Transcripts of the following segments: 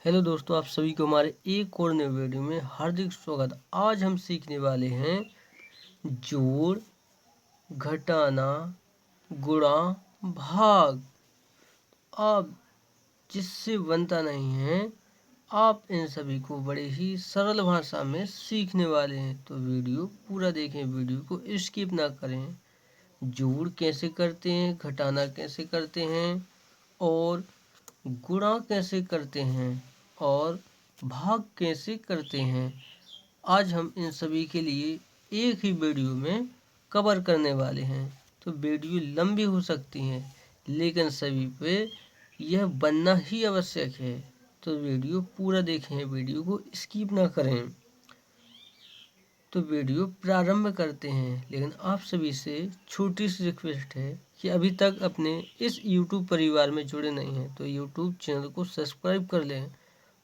Hello दोस्तों, आप सभी को हमारे एक और नए वीडियो में हार्दिक स्वागत। आज हम सीखने वाले हैं जोड़, घटाना, गुणा, भाग। आप जिससे बनता नहीं है, आप इन सभी को बड़े ही सरल भाषा में सीखने वाले हैं। तो वीडियो पूरा देखें, वीडियो को स्किप ना करें। जोड़ कैसे करते हैं, घटाना कैसे करते हैं और गुणा कैसे करते हैं और भाग कैसे करते हैं, आज हम इन सभी के लिए एक ही वीडियो में कवर करने वाले हैं। तो वीडियो लंबी हो सकती है, लेकिन सभी पे यह बनना ही आवश्यक है। तो वीडियो पूरा देखें, वीडियो को स्किप ना करें। तो वीडियो प्रारंभ करते हैं, लेकिन आप सभी से छोटी सी रिक्वेस्ट है कि अभी तक अपने इस YouTube परिवार में जुड़े नहीं हैं तो YouTube चैनल को सब्सक्राइब कर लें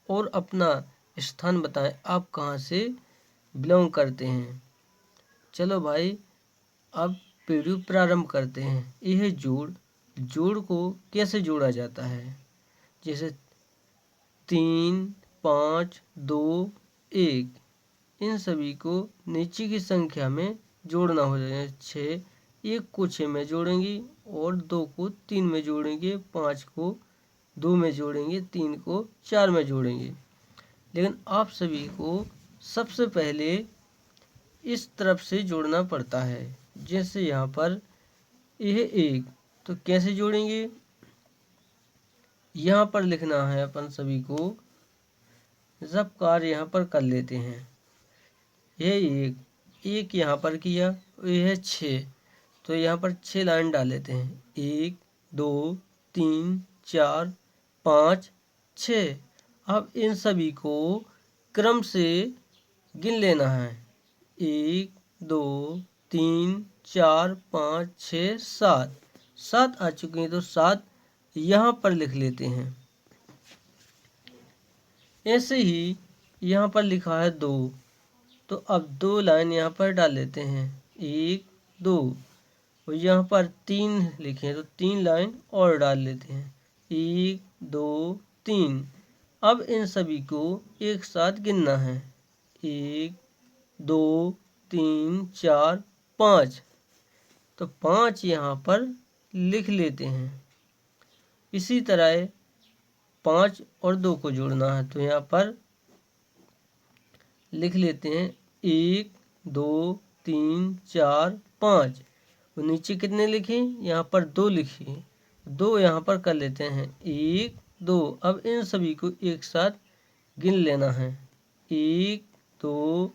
और अपना स्थान बताएं, आप कहां से बिलोंग करते हैं। चलो भाई, अब वीडियो प्रारंभ करते हैं। यह जोड़ को कैसे जोड़ा जाता है, जैसे 3, 5, 2, 1। इन सभी को नीचे की संख्या में जोड़ना हो जाए। 6, 1 को 6 में जोड़ेंगे और 2 को 3 में जोड़ेंगे, 5 को 2 में जोड़ेंगे, 3 को 4 में जोड़ेंगे। लेकिन आप सभी को सबसे पहले इस तरफ से जोड़ना पड़ता है। जैसे यहाँ पर यह 1, तो कैसे जोड़ेंगे, यहाँ पर लिखना है अपन सभी को। जब कार्य यहाँ पर कर लेते हैं, यह एक यहाँ पर किया, यह 6, तो यहाँ पर 6 लाइन डाल लेते हैं। 1, 2, 3, 4, 5, 6। अब इन सभी को क्रम से गिन लेना है। 1, 2, 3, 4, 5, 6, 7। 7 आ चुके हैं, तो 7 यहाँ पर लिख लेते हैं। ऐसे ही यहाँ पर लिखा है 2, तो अब 2 लाइन यहाँ पर डाल लेते हैं। 1, 2, और यहाँ पर 3 लिखे हैं तो 3 लाइन और डाल लेते हैं। 1, 2, 3। अब इन सभी को एक साथ गिनना है। 1, 2, 3, 4, 5। तो 5 यहाँ पर लिख लेते हैं। इसी तरह 5 और 2 को जोड़ना है, तो यहाँ पर लिख लेते हैं 1, 2, 3, 4, 5। और नीचे कितने लिखे, यहाँ पर 2 लिखिए, 2 यहाँ पर कर लेते हैं। 1, 2। अब इन सभी को एक साथ गिन लेना है। 1, 2,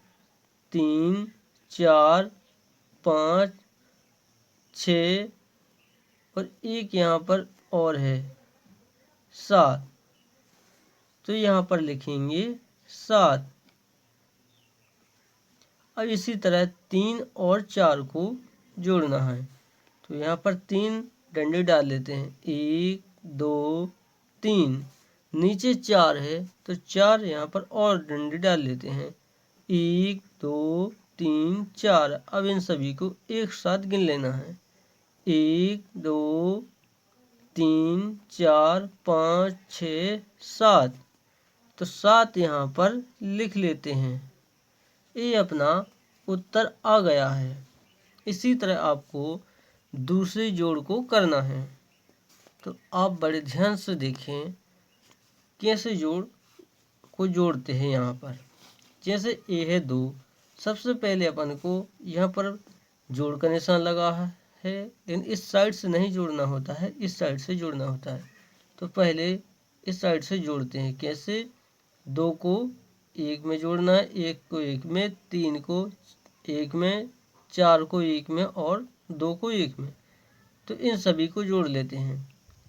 3, 4, 5, 6 और एक यहाँ पर और है 7, तो यहाँ पर लिखेंगे 7। अब इसी तरह 3 और 4 को जोड़ना है, तो यहाँ पर 3 डंडे डाल लेते हैं। 1, 2, 3। नीचे 4 है, तो 4 यहाँ पर और डंडे डाल लेते हैं। 1, 2, 3, 4। अब इन सभी को एक साथ गिन लेना है। 1, 2, 3, 4, 5, 6, 7। तो 7 यहाँ पर लिख लेते हैं। ये अपना उत्तर आ गया है। इसी तरह आपको दूसरे जोड़ को करना है। तो आप बड़े ध्यान से देखें कैसे जोड़ को जोड़ते हैं। यहाँ पर जैसे ए है 2, सबसे पहले अपन को यहाँ पर जोड़ का निशान लगा है, लेकिन इस साइड से नहीं जोड़ना होता है, इस साइड से जोड़ना होता है। तो पहले इस साइड से जोड़ते हैं। कैसे, 2 को 1 में जोड़ना है, 1 को 1 में, 3 को 1 में, 4 को 1 में और 2 को 1 में। तो इन सभी को जोड़ लेते हैं।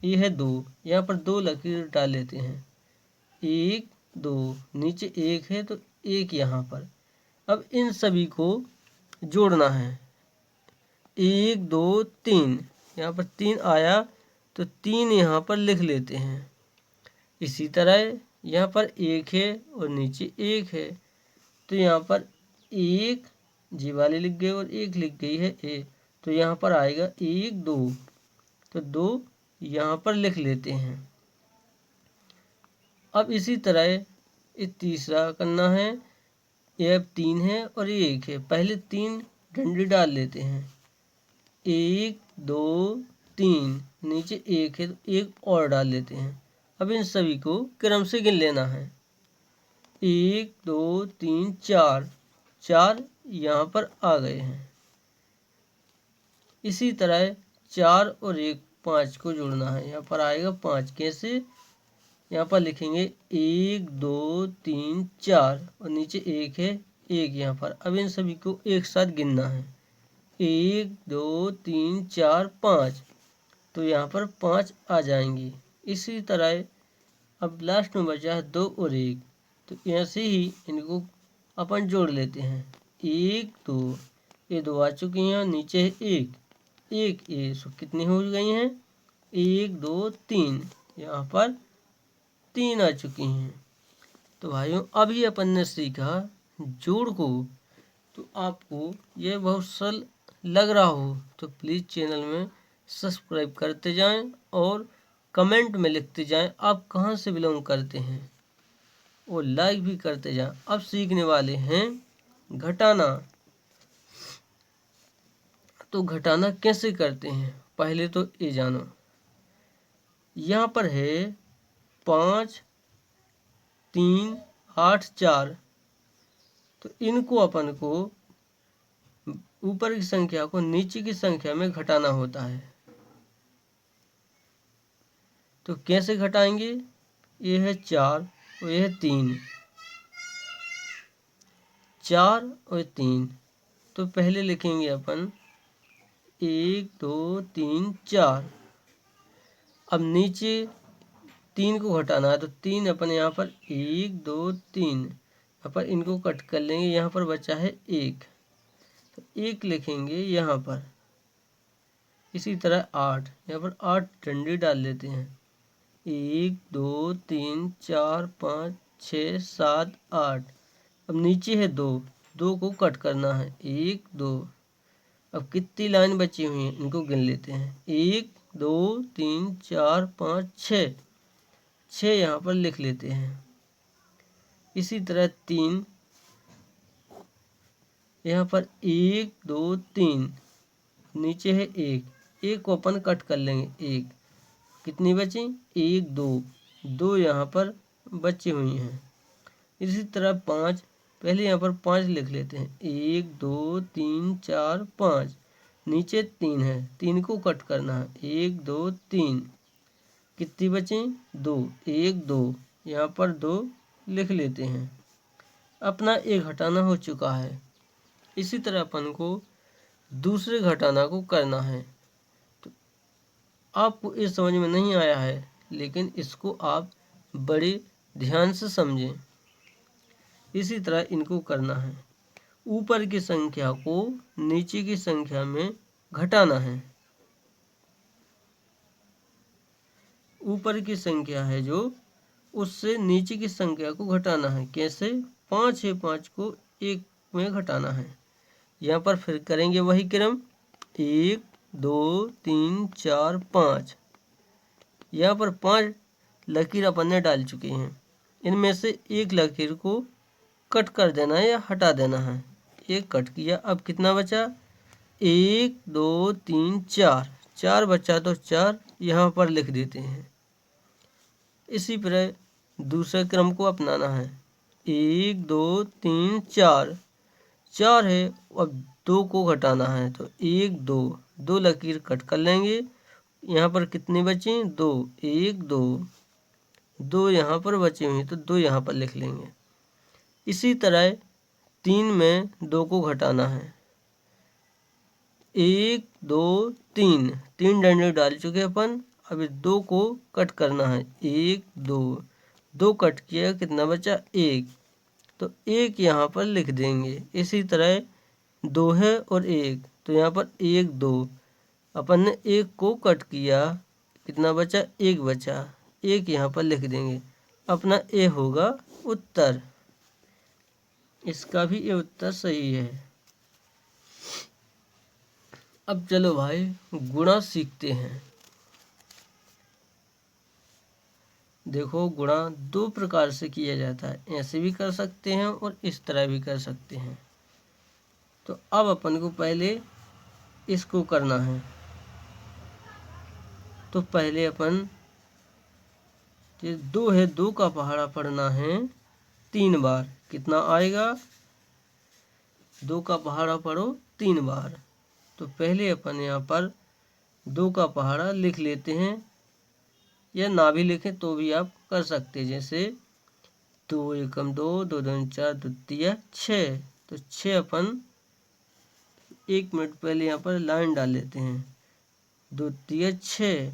ये है 2, यहाँ पर 2 लकीर डाल लेते हैं। 1, 2, नीचे 1 है तो 1 यहाँ पर। अब इन सभी को जोड़ना है। 1, 2, 3। यहाँ पर 3 आया, तो 3 यहाँ पर लिख लेते हैं। इसी तरह यहाँ पर 1 है और नीचे 1 है, तो यहाँ पर 1 जी वाले लिख गए और 1 लिख गई है ए, तो यहाँ पर आएगा 1, 2। तो 2 यहाँ पर लिख लेते हैं। अब इसी तरह ये तीसरा करना है। ये अब 3 है और ये 1 है। पहले 3 डंडी डाल लेते हैं। 1 2 3, नीचे 1 है तो 1 और डाल लेते हैं। अब इन सभी को क्रम से गिन लेना है। 1 2 3 4, 4 यहाँ पर आ गए हैं। इसी तरह 4 और 1 5 को जोड़ना है। यहाँ पर आएगा 5। कैसे? यहाँ पर लिखेंगे 1 2 3 4 और नीचे 1 है, 1 यहाँ पर। अब इन सभी को एक साथ गिनना है। 1 2 3 4 5, तो यहाँ पर 5 आ जाएंगी। इसी तरह अब लास्ट में बचा है 2 और 1, तो ऐसे ही इनको अपन जोड़ लेते हैं। 1 2, ये 2 आ चुकी हैं, नीचे है 1 1, ये सो कितनी हो गई हैं? 1 2 3, यहाँ पर 3 आ चुकी हैं। तो भाइयों अभी अपन ने सीखा जोड़ को। तो आपको यह बहुत सरल लग रहा हो तो प्लीज़ चैनल में सब्सक्राइब करते जाएं और कमेंट में लिखते जाएं आप कहां से बिलोंग करते हैं, और लाइक भी करते जाएं। अब सीखने वाले हैं घटाना। तो घटाना कैसे करते हैं पहले तो ये जानो। यहाँ पर है 5 3 8 4, तो इनको अपन को ऊपर की संख्या को नीचे की संख्या में घटाना होता है। तो कैसे घटाएंगे? ये है 4 और ये है 3, 4 और 3। तो पहले लिखेंगे अपन 1 2 3 4। अब नीचे 3 को घटाना है, तो 3 अपन यहाँ पर 1 2 3, यहाँ पर इनको कट कर लेंगे। यहाँ पर बचा है 1, तो 1 लिखेंगे यहाँ पर। इसी तरह 8, यहाँ पर 8 डंडी डाल लेते हैं। 1 2 3 4 5 6 7 8। अब नीचे है 2, 2 को कट करना है। 1 2, अब कितनी लाइन बची हुई हैं इनको गिन लेते हैं। 1 2 3 4 5 6, 6 यहाँ पर लिख लेते हैं। इसी तरह 3, यहाँ पर 1 2 3, नीचे है 1, 1 को अपन कट कर लेंगे। 1, कितनी बची? 1 2, 2 यहाँ पर बची हुई हैं। इसी तरह 5, पहले यहाँ पर 5 लिख लेते हैं। 1 2 3 4 5, नीचे 3 है, 3 को कट करना है। 1 2 3, कितनी बची? 2, 1 2, यहाँ पर 2 लिख लेते हैं। अपना एक घटाना हो चुका है। इसी तरह अपन को दूसरे घटाना को करना है। तो आपको ये समझ में नहीं आया है, लेकिन इसको आप बड़े ध्यान से समझें। इसी तरह इनको करना है। ऊपर की संख्या को नीचे की संख्या में घटाना है। ऊपर की संख्या है जो, उससे नीचे की संख्या को घटाना है। कैसे? 5 है, 5 को 1 में घटाना है। यहाँ पर फिर करेंगे वही क्रम। 1 2 3 4 5, यहाँ पर 5 लकीर अपन ने डाल चुके हैं। इनमें से एक लकीर को कट कर देना है या हटा देना है। एक कट किया, अब कितना बचा? 1 2 3 4, 4 बचा, तो 4 यहाँ पर लिख देते हैं। इसी प्रकार दूसरे क्रम को अपनाना है। 1 2 3 4, 4 है, अब 2 को घटाना है, तो 1 2, 2 लकीर कट कर लेंगे। यहाँ पर कितनी बची? 2, 1 2, 2 यहाँ पर बची हुई, तो 2 यहाँ पर लिख लेंगे। इसी तरह 3 में 2 को घटाना है। 1 2 3, 3 डंडे डाल चुके अपन। अभी 2 को कट करना है। 1 2, 2 कट किया, कितना बचा? 1, तो 1 यहाँ पर लिख देंगे। इसी तरह 2 है और 1, तो यहाँ पर 1 2, अपन ने 1 को कट किया, कितना बचा? 1 बचा, 1 यहाँ पर लिख देंगे। अपना ए होगा उत्तर। इसका भी ये उत्तर सही है। अब चलो भाई गुणा सीखते हैं। देखो गुणा दो प्रकार से किया जाता है, ऐसे भी कर सकते हैं और इस तरह भी कर सकते हैं। तो अब अपन को पहले इसको करना है। तो पहले अपन ये 2 है, 2 का पहाड़ा पढ़ना है 3 बार। कितना आएगा? 2 का पहाड़ा पढ़ो 3 बार। तो पहले अपन यहाँ पर 2 का पहाड़ा लिख लेते हैं, या ना भी लिखें तो भी आप कर सकते हैं। जैसे 2 एकम 2, 2 दूनी 4, 2 तिया 6। तो 6 अपन 1 मिनट पहले यहाँ पर लाइन डाल लेते हैं। 2 तिया 6,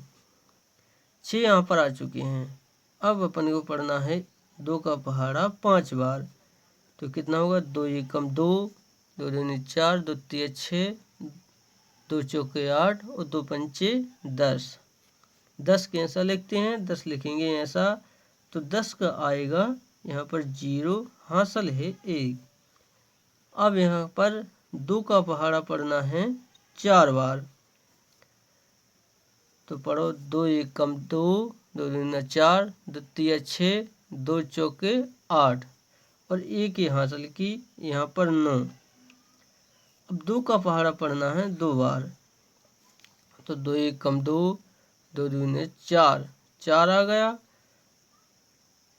6 यहाँ पर आ चुके हैं। अब अपन को पढ़ना है 2 का पहाड़ा 5 बार। तो कितना होगा? 2 एकम 2, 2 दूनी 4, 2 तिया 6, 2 चौके 8 और 2 पंचे 10। 10 कैसा लिखते हैं? 10 लिखेंगे ऐसा। तो 10 का आएगा यहाँ पर 0, हासिल है 1। अब यहाँ पर 2 का पहाड़ा पढ़ना है 4 बार। तो पढ़ो 2 एकम 2, 2 दूनी 4, 2 तिया 6, 2 चौके 8 और 1 ही हासिल की यहाँ पर 9। अब 2 का पहाड़ा पढ़ना है 2 बार। तो 2 एकम 2, 2 दूनी 4, 4 आ गया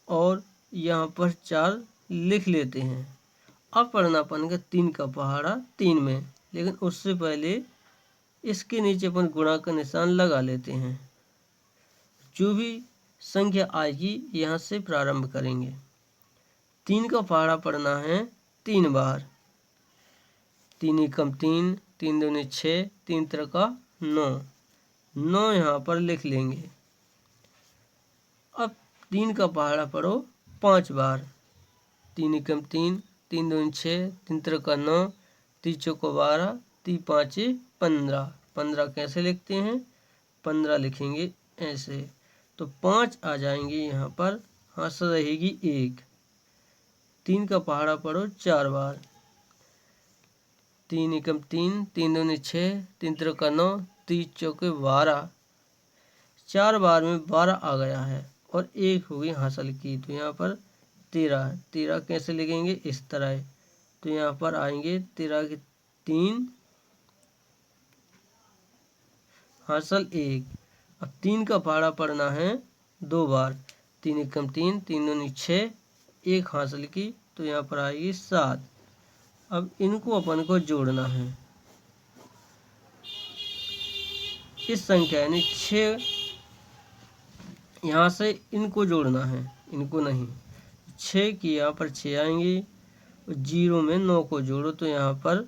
और यहाँ पर 4 लिख लेते हैं। अब पढ़ना अपन का 3 का पहाड़ा 3 में, लेकिन उससे पहले इसके नीचे अपन गुणा का निशान लगा लेते हैं। जो भी संख्या आएगी यहाँ से प्रारंभ करेंगे। 3 का पहाड़ा पढ़ना है 3 बार। 3 एकम 3, 3 दूनी 6, 3 त्रिका 9, 9 यहाँ पर लिख लेंगे। अब 3 का पहाड़ा पढ़ो 5 बार। 3 एकम 3, 3 दूनी 6, 3 त्रिका 9, 3 चौको 12, 3 पाँचे 15। 15 कैसे लिखते हैं? 15 लिखेंगे ऐसे। तो 5 आ जाएंगे यहाँ पर, हासिल रहेगी 1। 3 का पहाड़ा पढ़ो 4 बार। 3 एकम 3, 3 दूनी 6, 3 त्रिका 9, 3 चौके 12। 4 बार में 12 आ गया है और 1 हो गई हासिल की। तो यहाँ पर 13। 13 कैसे लिखेंगे? इस तरह। तो यहाँ पर आएंगे 13 के 3, हासिल 1। अब 3 का पहाड़ा पढ़ना है 2 बार। 3 एकम 3, 3 दूनी 6, 1 हासिल की। तो यहाँ पर आएगी 7। अब इनको अपन को जोड़ना है। इस संख्या यानी 6, यहाँ से इनको जोड़ना है, इनको नहीं। 6 की यहाँ पर 6 आएंगी और 0 में 9 को जोड़ो तो यहाँ पर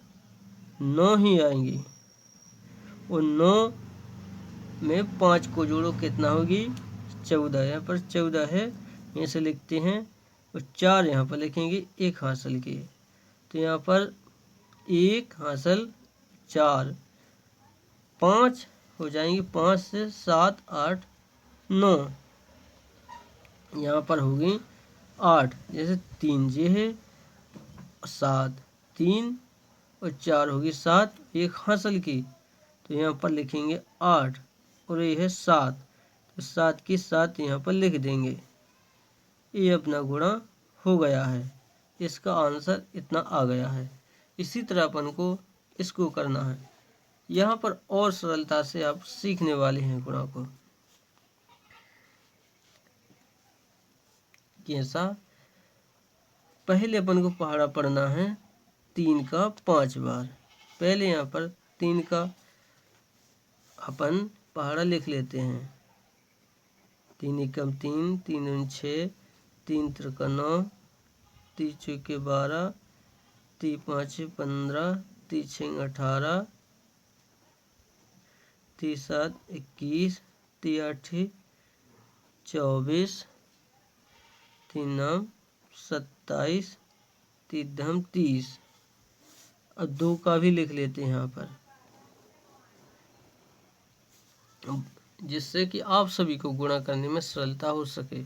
9 ही आएंगी। और 9 में 5 को जोड़ो, कितना होगी? 14। यहाँ पर 14 है, यहाँ से लिखते हैं। और 4 यहाँ पर लिखेंगे 1 हासिल की। तो यहाँ पर 1 हासिल 4, 5 हो जाएंगे। 5 से 7, 8, 9, यहाँ पर होगी 8। जैसे 3 ये है 7, 3 और 4 होगी 7, 1 हासिल की। तो यहाँ पर लिखेंगे 8 और ये है 7। तो 7 की 7 यहाँ पर लिख देंगे। ये अपना गुणा हो गया है। इसका आंसर इतना आ गया है। इसी तरह अपन को इसको करना है। यहाँ पर और सरलता से आप सीखने वाले हैं गुणा को। कैसा? पहले अपन को पहाड़ा पढ़ना है 3 का 5 बार। पहले यहाँ पर 3 का अपन पहाड़ा लिख लेते हैं। 3 एकम 3, 3 दूनी 6, 3 त्रिका 9, 3 चौके 12, 3 पाँचे 15, 3 छः 18, 3 7 21, 3 8 24, 3 9 27, 3 दम 30। अब 2 का भी लिख लेते हैं यहाँ पर, जिससे कि आप सभी को गुणा करने में सरलता हो सके।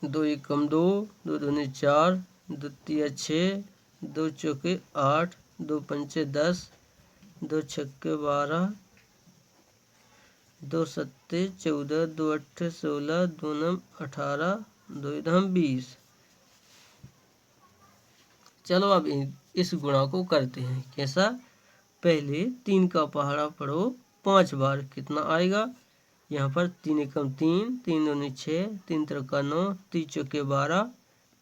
2 एकम 2, 2 दूनी 4, 2 तिया 6, 2 चौके 8, 2 पंचे 10, 2 छक्के 12, 2 सत्ते 14, 2 अट्ठे 16, 2 नम 18, 2 इधम 20। चलो अब इस गुणा को करते हैं। कैसा? पहले 3 का पहाड़ा पढ़ो 5 बार, कितना आएगा? यहाँ पर 3 एकम 3, 3 दूनी 6, 3 त्रिका 9, 3 चौके 12,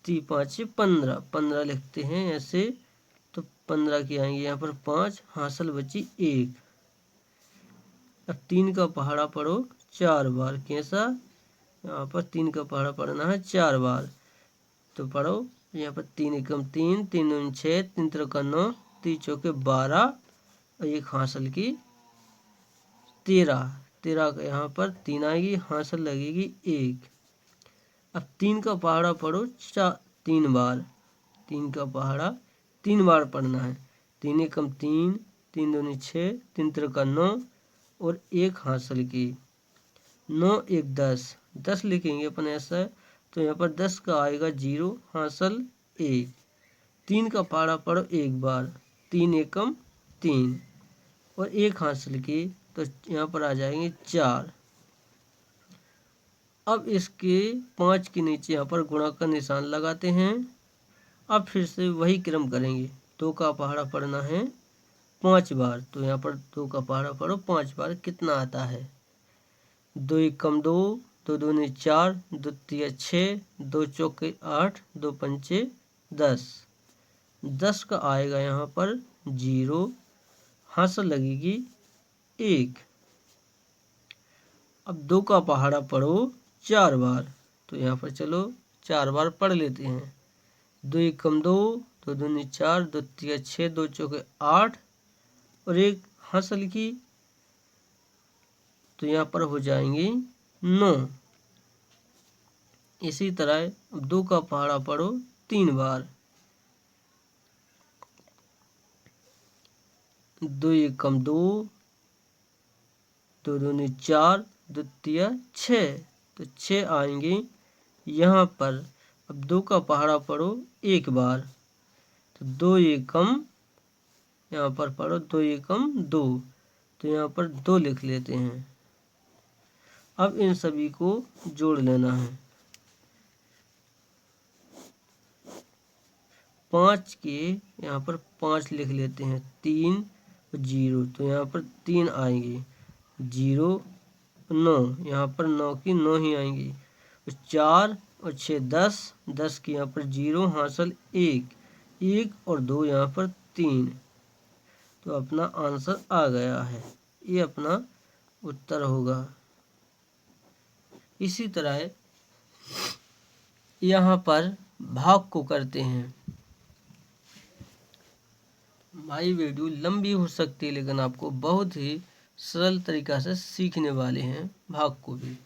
3 5 15, 15 लिखते हैं ऐसे। तो 15 की आएंगे यहाँ पर 5, हासिल बची 1। अब 3 का पहाड़ा पढ़ो 4 बार। कैसा? यहाँ पर 3 का पहाड़ा पढ़ना है 4 बार। तो पढ़ो यहाँ पर 3 एकम 3, 3 दूनी 6, 3 त्रिका 9, 3 चौके 12 और 1 हासिल की 13। 13 का यहाँ पर 3 आएगी, हासिल लगेगी 1। अब 3 का पहाड़ा पढ़ो 3 बार। 3 का पहाड़ा 3 बार पढ़ना है। 3 एकम 3, 3 दूनी 6, 3 त्रिका 9 और 1 हासिल की 9, 1 10। 10 लिखेंगे अपन ऐसा है। तो यहाँ पर 10 का आएगा 0, हासिल 1। 3 का पहाड़ा पढ़ो 1 बार। 3 एकम 3 और 1 हासिल की, तो यहाँ पर आ जाएंगे 4। अब इसके 5 के नीचे यहाँ पर गुणा का निशान लगाते हैं। अब फिर से वही क्रम करेंगे। 2 का पहाड़ा पढ़ना है 5 बार। तो यहाँ पर 2 का पहाड़ा पढ़ो 5 बार, कितना आता है? 2 एकम 2, 2 दूनी 4, 2 तिया 6, 2 चौके 8, 2 पंचे 10। 10 का आएगा यहाँ पर 0, हासिल लगेगी 1। अब 2 का पहाड़ा पढ़ो 4 बार। तो यहाँ पर चलो 4 बार पढ़ लेते हैं। 2 एकम 2, 2 दूनी 4, 2 तिया 6, 2 चौके 8 और 1 हासिल की, तो यहाँ पर हो जाएंगे 9। इसी तरह अब 2 का पहाड़ा पढ़ो 3 बार। 2 एकम 2, 2 दूनी 4, 2 तिया 6, तो 6 आएंगे यहाँ पर। अब 2 का पहाड़ा पढ़ो 1 बार। तो 2 एकम यहाँ पर पढ़ो 2 एकम 2, तो यहाँ पर 2 लिख लेते हैं। अब इन सभी को जोड़ लेना है। 5 के यहाँ पर 5 लिख लेते हैं, 3 0, तो यहाँ पर 3 आएंगे। 0 9, यहाँ पर 9 की 9 ही आएंगी। 4 और 6 10, 10 की यहाँ पर 0, हासिल 1, 1 और 2 यहाँ पर 3। तो अपना आंसर आ गया है। ये अपना उत्तर होगा। इसी तरह यहाँ पर भाग को करते हैं। भाई वीडियो लंबी हो सकती है, लेकिन आपको बहुत ही सरल तरीका से सीखने वाले हैं भाग को भी।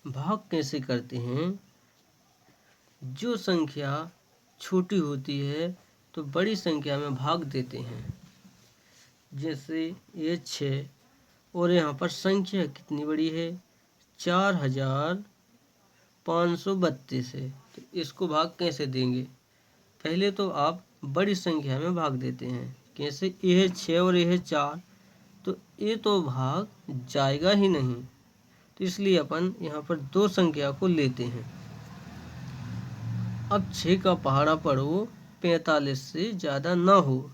भाग कैसे करते हैं? जो संख्या छोटी होती है तो बड़ी संख्या में भाग देते हैं। जैसे ये 6 और यहाँ पर संख्या कितनी बड़ी है? 4532 है। तो इसको भाग कैसे देंगे? पहले तो आप बड़ी संख्या में भाग देते हैं। कैसे? ये है 6 और ये है 4, तो ये तो भाग जाएगा ही नहीं। तो इसलिए अपन यहाँ पर 2 संख्या को लेते हैं। अब 6 का पहाड़ा पढ़ो 45 से ज़्यादा ना हो।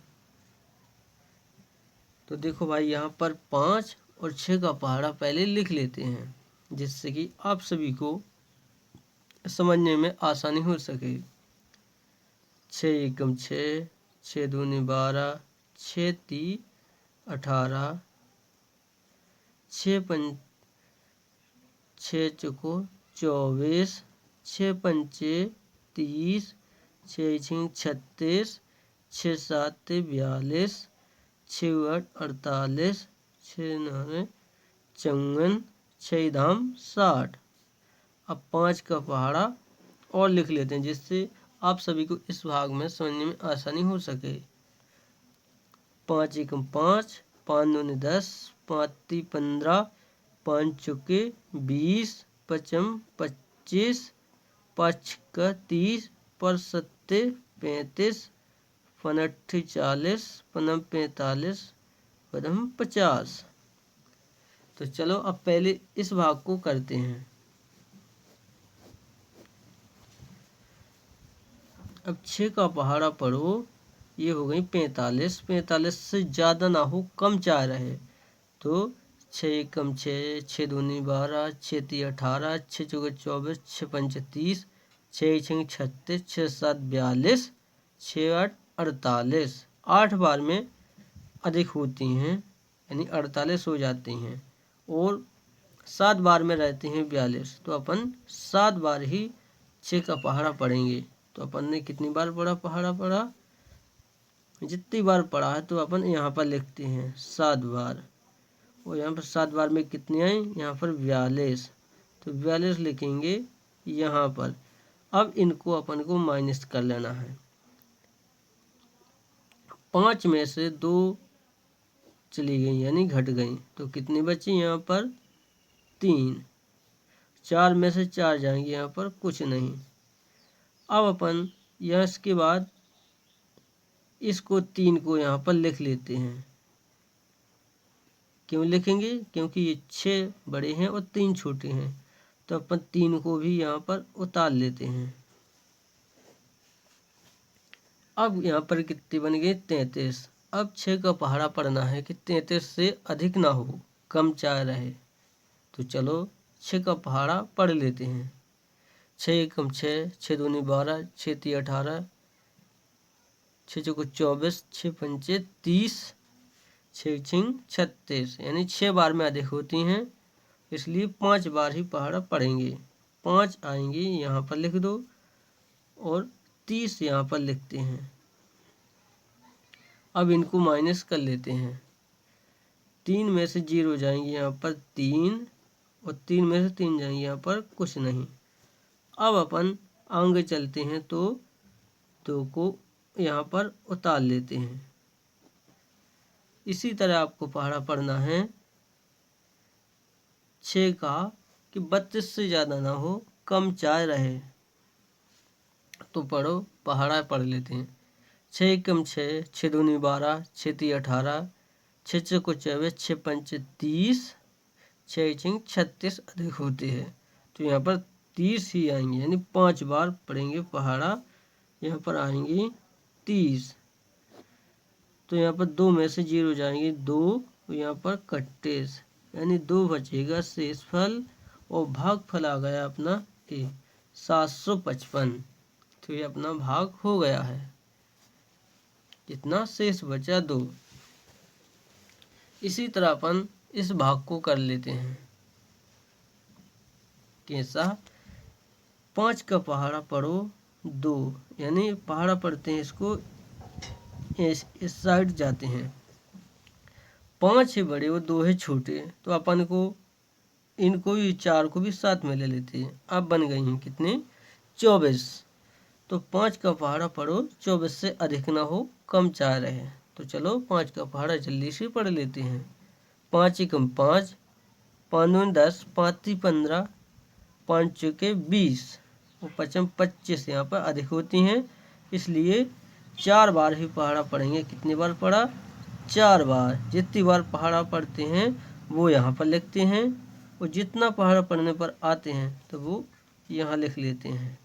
तो देखो भाई यहाँ पर 5 और 6 का पहाड़ा पहले लिख लेते हैं, जिससे कि आप सभी को समझने में आसानी हो सके। 6 एकम 6, 6 दूनी 12, 6 ती 18, 6 चौको 24, 6 पंचे 30, 6 छिंग 36, 6 7 42, 6 8 48, 6 9 54, 6 धाम 60। अब 5 का पहाड़ा और लिख लेते हैं, जिससे आप सभी को इस भाग में समझने में आसानी हो सके। 5 एकम 5, 5 दूनी 10, 5 ती 15, 5 चौके 20, 5 25, 5 का 30, 5 7 सत्ते 35, पनअट्ठी 40, पनम 45, पदम 50। तो चलो अब पहले इस भाग को करते हैं। अब 6 का पहाड़ा पढ़ो, ये हो गई 45। 45 से ज़्यादा ना हो, कम 4 रहे। तो 6 कम 6, 6 दूनी 12, 6 ती 18, 6 चौके 24, 6 पंचे 30, 6 छः 36, 6 7 42, 6 8 48। 8 बार में अधिक होती हैं, यानी 48 हो जाती हैं, और 7 बार में रहते हैं 42। तो अपन 7 बार ही 6 का पहाड़ा पढ़ेंगे। तो अपन ने कितनी बार पढ़ा पहाड़ा पढ़ा, जितनी बार पढ़ा है तो अपन यहाँ पर लिखते हैं 7 बार। और यहाँ पर 7 बार में कितनी आई, यहाँ पर 42। तो 42 लिखेंगे यहाँ पर। अब इनको अपन को माइनस कर लेना है। 5 में से 2 चली गई यानी घट गई, तो कितनी बची यहाँ पर 3। 4 में से 4 जाएंगे, यहाँ पर कुछ नहीं। अब अपन यह इसके बाद इसको 3 को यहाँ पर लिख लेते हैं। क्यों लिखेंगे, क्योंकि ये 6 बड़े हैं और 3 छोटे हैं। तो अपन 3 को भी यहाँ पर उतार लेते हैं। अब यहाँ पर कितने बन गए 33। अब 6 का पहाड़ा पढ़ना है कि 33 से अधिक ना हो, कम 4 रहे। तो चलो 6 का पहाड़ा पढ़ लेते हैं। 6 कम 6, 6 दूनी 12, 6 ती 18, 6 चौको 24, 6 पंचे 30, 6 छिंग 36, यानी 6 बार में अधिक होती हैं, इसलिए 5 बार ही पहाड़ा पढ़ेंगे। 5 आएंगे यहाँ पर लिख दो, और 30 यहाँ पर लिखते हैं। अब इनको माइनस कर लेते हैं। 3 में से 0 जाएंगे यहाँ पर 3, और 3 में से 3 जाएंगे यहाँ पर कुछ नहीं। अब अपन आगे चलते हैं, तो 2 को यहाँ पर उतार लेते हैं। इसी तरह आपको पहाड़ा पढ़ना है 6 का कि 32 से ज़्यादा ना हो, कम 4 रहे। तो पढ़ो, पहाड़ा पढ़ लेते हैं। 6 कम 6, 6 दूनी 12, 6 ती 18, 6 चौको 24, 6 पंचे 30, 6 छिंग 36 अधिक होते हैं। तो यहाँ पर 30 ही आएंगे, यानी 5 बार पढ़ेंगे पहाड़ा। यहाँ पर आएंगे 30। तो यहाँ पर 2 में से 0 जाएंगे 2, तो यहाँ पर कट्टेस, यानी 2 बचेगा शेषफल, और भागफल आ गया अपना 755। तो ये अपना भाग हो गया है। कितना शेष बचा 2। इसी तरह अपन इस भाग को कर लेते हैं। कैसा, 5 का पहाड़ा पढ़ो 2, यानी पहाड़ा पढ़ते हैं इसको, इस साइड जाते हैं। 5 है बड़े और 2 है छोटे, तो अपन को इनको भी 4 को भी साथ में ले लेते हैं। अब बन गई हैं कितने 24। तो 5 का पहाड़ा पढ़ो 24 से अधिक ना हो, कम 4 रहे। तो चलो 5 का पहाड़ा जल्दी से पढ़ लेते हैं। 5 कम 5, 5 दूनी 10, 5 ती 15, 5 चौके 20, और 5 25 यहाँ पर अधिक होती हैं, इसलिए 4 बार ही पहाड़ा पढ़ेंगे। कितनी बार पढ़ा, 4 बार। जितनी बार पहाड़ा पढ़ते हैं वो यहाँ पर लिखते हैं, और जितना पहाड़ा पढ़ने पर आते हैं तो वो यहाँ लिख लेते हैं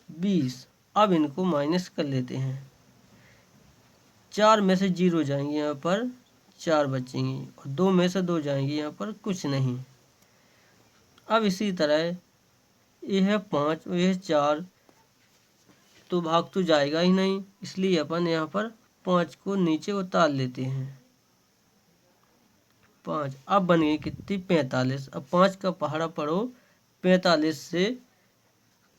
20। अब इनको माइनस कर लेते हैं। 4 में से 0 जाएंगे, यहाँ पर 4 बचेंगे, और 2 में से 2 जाएंगे, यहाँ पर कुछ नहीं। अब इसी तरह यह है 5 और यह 4, तो भाग तो जाएगा ही नहीं, इसलिए अपन यहाँ पर 5 को नीचे उतार लेते हैं। 5 अब बन गई कितनी 45। अब 5 का पहाड़ा पढ़ो 45 से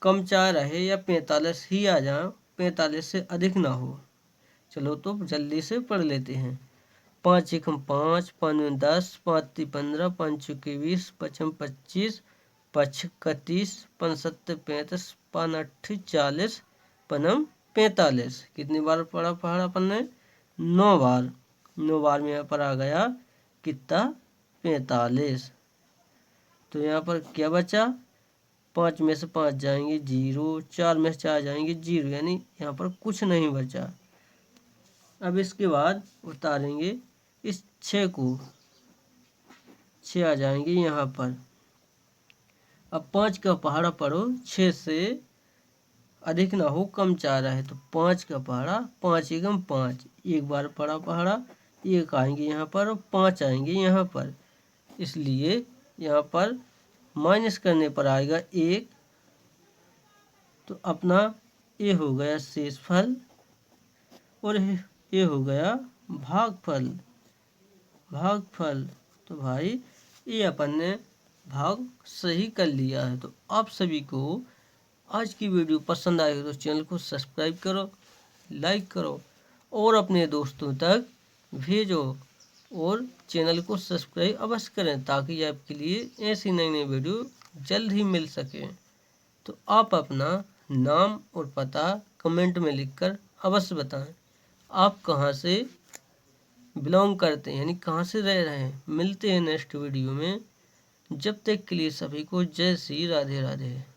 कम 4 रहे, या 45 ही आ जाए, 45 से अधिक ना हो। चलो तो जल्दी से पढ़ लेते हैं। 5 एकम 5, 5 दूनी 10, 5 ती 15, 5 चौके 20, 5 25, 5 31, 5 सत्ते 35, 5 अट्ठी 40, पनम 45। कितनी बार पढ़ा पहाड़ा अपन ने, 9 बार। 9 बार में यहाँ पर आ गया कितना 45। तो यहाँ पर क्या बचा 5 में से 5 जाएंगे 0, 4 में से 4 जाएंगे 0, यानी यहाँ पर कुछ नहीं बचा। अब इसके बाद उतारेंगे इस 6 को, 6 आ जाएंगे यहाँ पर। अब 5 का पहाड़ा पढ़ो, 6 से अधिक ना हो, कम चाह रहा है तो 5 का पहाड़ा, 5 एकम 5, एक बार पढ़ा पहाड़ा, 1 आएंगे यहाँ पर और 5 आएंगे यहाँ पर, इसलिए यहाँ पर माइनस करने पर आएगा 1, तो अपना ये हो गया शेषफल और ये हो गया भागफल। भागफल तो भाई ये अपन ने भाग सही कर लिया है। तो आप सभी को आज की वीडियो पसंद आए तो चैनल को सब्सक्राइब करो, लाइक करो और अपने दोस्तों तक भेजो, और चैनल को सब्सक्राइब अवश्य करें ताकि आपके लिए ऐसी नई नई वीडियो जल्द ही मिल सके। तो आप अपना नाम और पता कमेंट में लिखकर अवश्य बताएं, आप कहाँ से बिलोंग करते हैं, यानी कहाँ से रह रहे हैं। मिलते हैं नेक्स्ट वीडियो में, जब तक के लिए सभी को जय श्री राधे राधे।